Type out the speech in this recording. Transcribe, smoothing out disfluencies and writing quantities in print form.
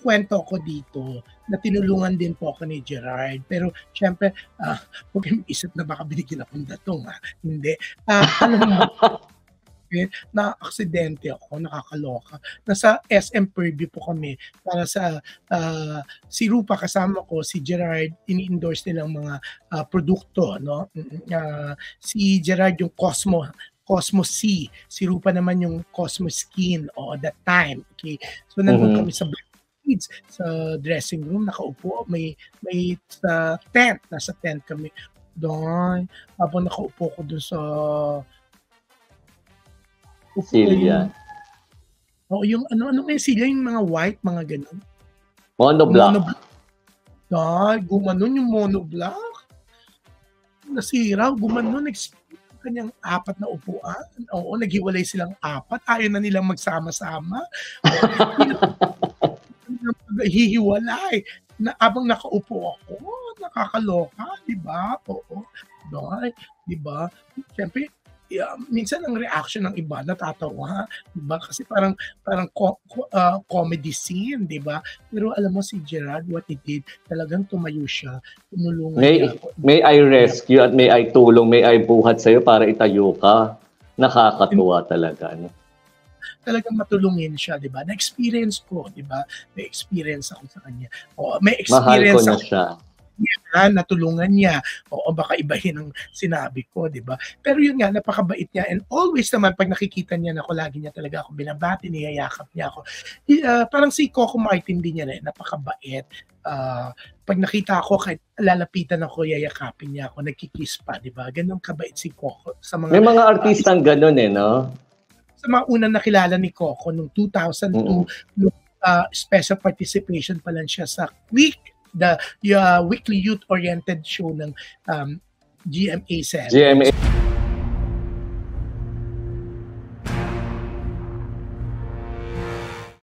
kwento ko dito na tinulungan din po ako ni Gerard. Pero syempre, huwag kayong isip na baka binigyan akong datong. Hindi. Alam mo, na-aksidente ako, nakakaloka. Nasa SM Purview po kami para sa si Rupa kasama ko, si Gerard, ini-endorse nilang mga produkto. No? Si Gerard yung Cosmo C. Si Rupa naman yung Cosmo Skin that time. Okay? So nandun kami sa sa dressing room, nakaupo, may sa tent, nasa tent kami doon. Habang nakaupo ko doon sa Silya. Yung ano yung silya, yung mga white, mga ganun. Monoblock. Gumanon yung monoblock. Nasira, gumanon, kanyang 4 na upuan. Oo, naghiwalay silang 4. Ayaw na nilang magsama-sama. Hihiwalay. Abang nakaupo ako, nakakaloka, di ba? Oo. Di ba? Siyempre, minsan ang reaction ng iba natatawa, di ba? Kasi parang comedy scene, di ba? Pero alam mo si Gerard, what he did, talagang tumayo siya, tumulungan niya ako. May I rescue at may I tulong, may I buhat sa'yo para itayo ka. Nakakatuwa talaga, no? Talagang matulungin siya, di ba? Na-experience ko, di ba? May experience ako sa kanya. May experience mahal ko na siya. Natulungan niya. Baka ibahin ang sinabi ko, di ba? Pero yun nga, napakabait niya. And always naman, pag nakikita niya ako, lagi niya talaga ako binabati, niyayakap niya ako. Parang si Coco Martin din niya napakabait. Pag nakita ako, kahit lalapitan ako, yayakapin niya ako, nagkikiss pa, di ba? Ganun kabait si Coco. May mga artistang ganun no? Sa mga unang nakilala ni Coco, noong 2002, special participation pa lang siya sa the weekly youth-oriented show ng GMA7.